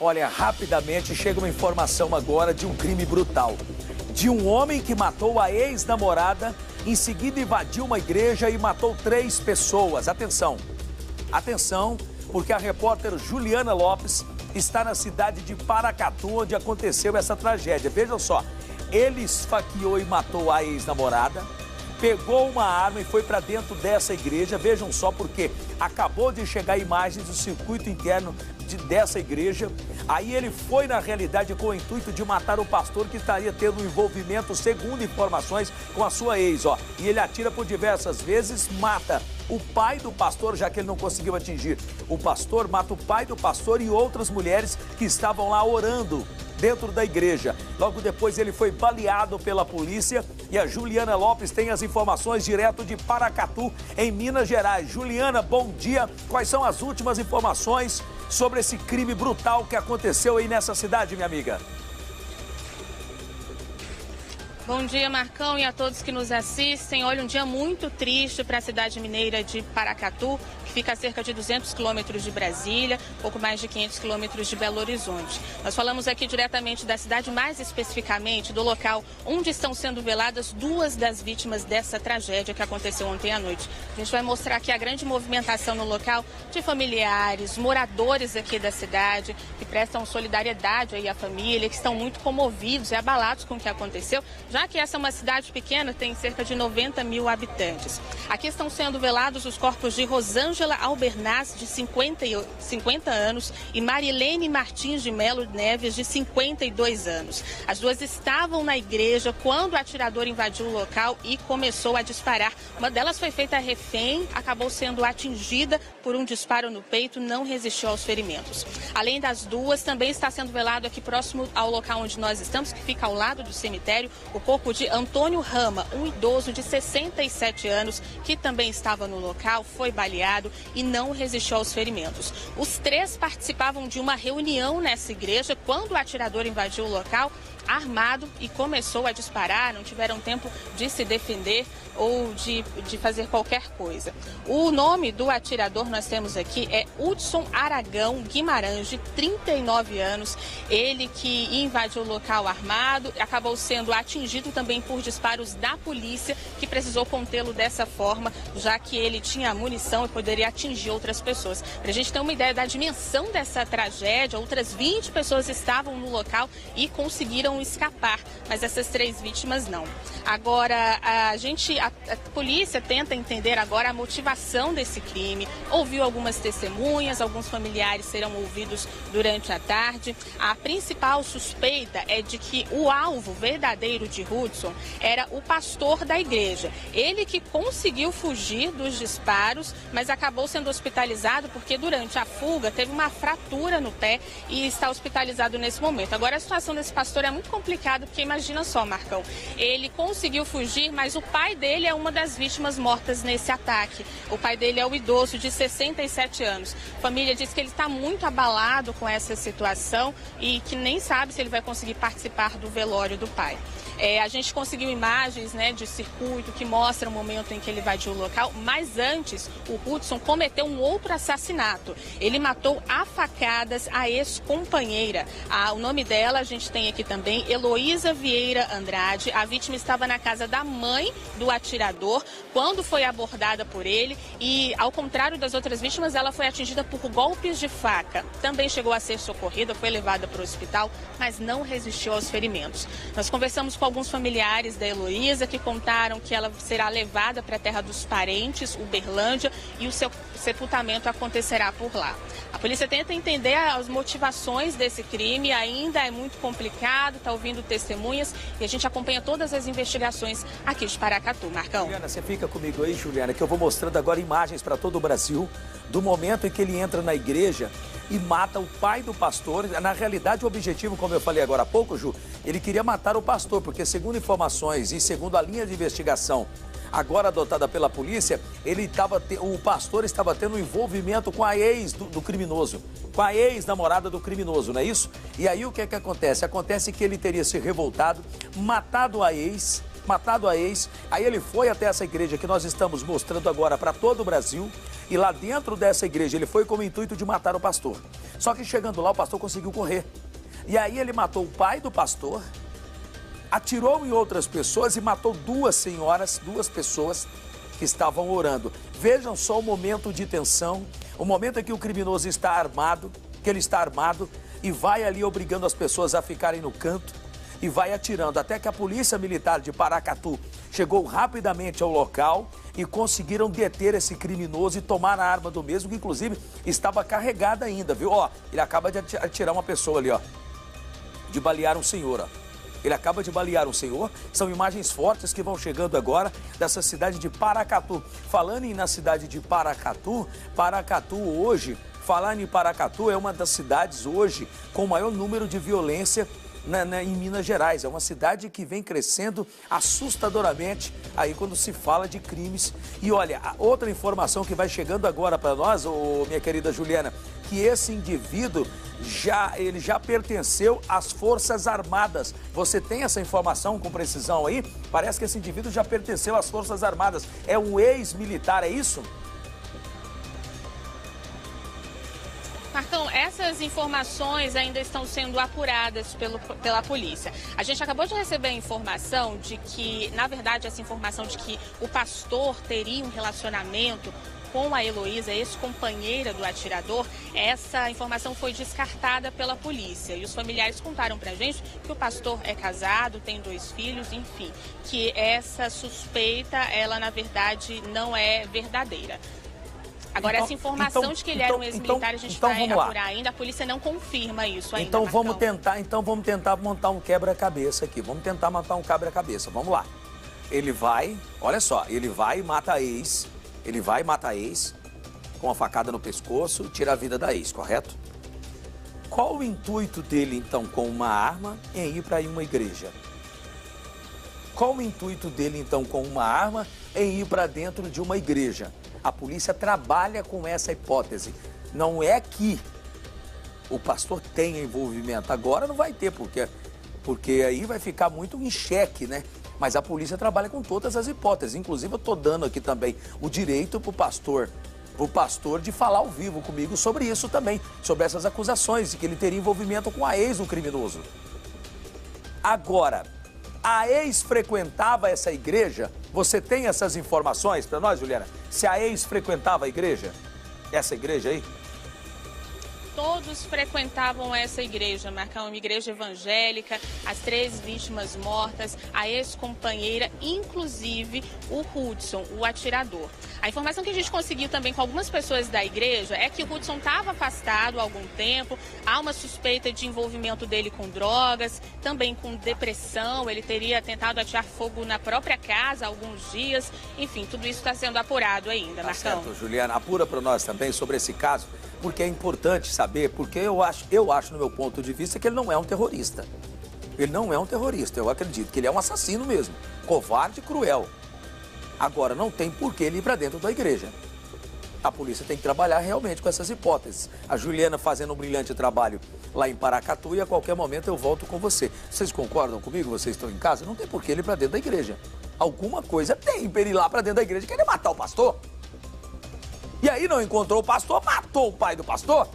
Olha, rapidamente chega uma informação agora de um crime brutal. De um homem que matou a ex-namorada, em seguida invadiu uma igreja e matou 3 pessoas. Atenção, atenção, porque a repórter Juliana Lopes está na cidade de Paracatu, onde aconteceu essa tragédia. Vejam só, ele esfaqueou e matou a ex-namorada, pegou uma arma e foi para dentro dessa igreja. Vejam só, porque acabou de chegar imagens do circuito interno dessa igreja. Aí ele foi, na realidade, com o intuito de matar o pastor, que estaria tendo um envolvimento, segundo informações, com a sua ex, ó. E ele atira por diversas vezes, mata o pai do pastor, já que ele não conseguiu atingir o pastor, mata o pai do pastor e outras mulheres que estavam lá orando dentro da igreja. Logo depois ele foi baleado pela polícia e a Juliana Lopes tem as informações direto de Paracatu, em Minas Gerais. Juliana, bom dia. Quais são as últimas informações sobre esse crime brutal que aconteceu aí nessa cidade, minha amiga? Bom dia, Marcão, e a todos que nos assistem. Olha, um dia muito triste para a cidade mineira de Paracatu, que fica a cerca de 200 quilômetros de Brasília, pouco mais de 500 quilômetros de Belo Horizonte. Nós falamos aqui diretamente da cidade, mais especificamente do local onde estão sendo veladas 2 das vítimas dessa tragédia que aconteceu ontem à noite. A gente vai mostrar aqui a grande movimentação no local de familiares, moradores aqui da cidade, que prestam solidariedade aí à família, que estão muito comovidos e abalados com o que aconteceu, já que essa é uma cidade pequena, tem cerca de 90 mil habitantes. Aqui estão sendo velados os corpos de Rosângela Albernaz, de 50 anos, e Marilene Martins de Melo Neves, de 52 anos. As duas estavam na igreja quando o atirador invadiu o local e começou a disparar. Uma delas foi feita refém, acabou sendo atingida por um disparo no peito, não resistiu aos ferimentos. Além das duas, também está sendo velado aqui próximo ao local onde nós estamos, que fica ao lado do cemitério, o corpo de Antônio Rama, um idoso de 67 anos, que também estava no local, foi baleado e não resistiu aos ferimentos. Os 3 participavam de uma reunião nessa igreja quando o atirador invadiu o local armado e começou a disparar, não tiveram tempo de se defender ou de fazer qualquer coisa. O nome do atirador nós temos aqui é Hudson Aragão Guimarães, de 39 anos, ele que invadiu o local armado, acabou sendo atingido também por disparos da polícia, que precisou contê-lo dessa forma, já que ele tinha munição e poderia atingir outras pessoas. Para a gente ter uma ideia da dimensão dessa tragédia, outras 20 pessoas estavam no local e conseguiram escapar, mas essas 3 vítimas não. Agora, a polícia tenta entender agora a motivação desse crime, ouviu algumas testemunhas, alguns familiares serão ouvidos durante a tarde. A principal suspeita é de que o alvo verdadeiro de Hudson era o pastor da igreja. Ele que conseguiu fugir dos disparos, mas acabou sendo hospitalizado porque durante a fuga teve uma fratura no pé e está hospitalizado nesse momento. Agora, a situação desse pastor é muito complicado, porque imagina só, Marcão, ele conseguiu fugir, mas o pai dele é uma das vítimas mortas nesse ataque. O pai dele é o idoso de 67 anos. A família diz que ele está muito abalado com essa situação e que nem sabe se ele vai conseguir participar do velório do pai. A gente conseguiu imagens, né, de circuito que mostram o momento em que ele invadiu o local, mas antes o Hudson cometeu um outro assassinato. Ele matou a facadas a ex-companheira. O nome dela a gente tem aqui também, Heloísa Vieira Andrade. A vítima estava na casa da mãe do atirador quando foi abordada por ele e, ao contrário das outras vítimas, ela foi atingida por golpes de faca. Também chegou a ser socorrida, foi levada para o hospital, mas não resistiu aos ferimentos. Nós conversamos com alguns familiares da Heloísa que contaram que ela será levada para a terra dos parentes, Uberlândia, e o seu sepultamento acontecerá por lá. A polícia tenta entender as motivações desse crime, ainda é muito complicado, está ouvindo testemunhas e a gente acompanha todas as investigações aqui de Paracatu. Marcão. Juliana, você fica comigo aí, Juliana, que eu vou mostrando agora imagens para todo o Brasil do momento em que ele entra na igreja e mata o pai do pastor. Na realidade, o objetivo, como eu falei agora há pouco, Ju, ele queria matar o pastor, porque segundo informações e segundo a linha de investigação agora adotada pela polícia, o pastor estava tendo um envolvimento com a ex do criminoso, com a ex-namorada do criminoso, não é isso? E aí o que é que acontece? Acontece que ele teria se revoltado, matado a ex, aí ele foi até essa igreja que nós estamos mostrando agora para todo o Brasil, e lá dentro dessa igreja ele foi com o intuito de matar o pastor. Só que chegando lá, o pastor conseguiu correr. E aí ele matou o pai do pastor, atirou em outras pessoas e matou duas pessoas que estavam orando. Vejam só o momento de tensão, o momento em que o criminoso está armado, e vai ali obrigando as pessoas a ficarem no canto e vai atirando, até que a polícia militar de Paracatu chegou rapidamente ao local e conseguiram deter esse criminoso e tomar a arma do mesmo, que inclusive estava carregada ainda, viu? Ó, ele acaba de atirar uma pessoa ali, ó, de balear um senhor, ó. Ele acaba de balear um senhor. São imagens fortes que vão chegando agora dessa cidade de Paracatu. Falando na cidade de Paracatu, falar em Paracatu é uma das cidades hoje com o maior número de violência em Minas Gerais. É uma cidade que vem crescendo assustadoramente aí quando se fala de crimes. E olha, outra informação que vai chegando agora para nós, minha querida Juliana, que esse indivíduo ele já pertenceu às Forças Armadas. Você tem essa informação com precisão aí? Parece que esse indivíduo já pertenceu às Forças Armadas. É um ex-militar, é isso? Marcão, essas informações ainda estão sendo apuradas pela polícia. A gente acabou de receber a informação de que, na verdade, essa informação de que o pastor teria um relacionamento com a Heloísa, ex-companheira do atirador, essa informação foi descartada pela polícia. E os familiares contaram pra gente que o pastor é casado, tem 2 filhos, enfim, que essa suspeita, ela na verdade não é verdadeira. Agora, essa informação de que ele era um ex-militar, a gente vai apurar ainda, a polícia não confirma isso ainda, Então vamos tentar montar um quebra-cabeça aqui. Vamos tentar montar um quebra-cabeça. Vamos lá. Ele vai, olha só, ele vai e mata a ex. Ele vai e mata a ex com a facada no pescoço, tira a vida da ex, correto? Qual o intuito dele, então, com uma arma em ir para uma igreja? Qual o intuito dele, então, com uma arma em ir para dentro de uma igreja? A polícia trabalha com essa hipótese. Não é que o pastor tenha envolvimento. Agora não vai ter, porque aí vai ficar muito em xeque, né? Mas a polícia trabalha com todas as hipóteses. Inclusive, eu estou dando aqui também o direito para o pastor de falar ao vivo comigo sobre isso também, sobre essas acusações de que ele teria envolvimento com a ex do criminoso. Agora, a ex frequentava essa igreja? Você tem essas informações para nós, Juliana? Se a ex frequentava a igreja? Essa igreja aí? Todos frequentavam essa igreja, Marcão, uma igreja evangélica, as 3 vítimas mortas, a ex-companheira, inclusive o Hudson, o atirador. A informação que a gente conseguiu também com algumas pessoas da igreja é que o Hudson estava afastado há algum tempo, há uma suspeita de envolvimento dele com drogas, também com depressão, ele teria tentado atear fogo na própria casa há alguns dias, enfim, tudo isso está sendo apurado ainda, Marcão. Certo, Juliana, apura para nós também sobre esse caso, porque é importante saber, porque eu acho no meu ponto de vista que ele não é um terrorista. Ele não é um terrorista, eu acredito que ele é um assassino mesmo, covarde e cruel. Agora, não tem por que ele ir para dentro da igreja. A polícia tem que trabalhar realmente com essas hipóteses. A Juliana fazendo um brilhante trabalho lá em Paracatu e a qualquer momento eu volto com você. Vocês concordam comigo? Vocês estão em casa? Não tem por que ele ir para dentro da igreja. Alguma coisa tem para ele ir lá para dentro da igreja. Querer matar o pastor? E aí não encontrou o pastor, matou o pai do pastor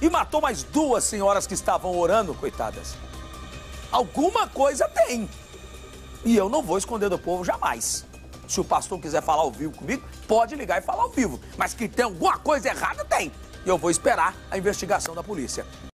e matou mais 2 senhoras que estavam orando, coitadas. Alguma coisa tem. E eu não vou esconder do povo jamais. Se o pastor quiser falar ao vivo comigo, pode ligar e falar ao vivo. Mas que tem alguma coisa errada, tem. E eu vou esperar a investigação da polícia.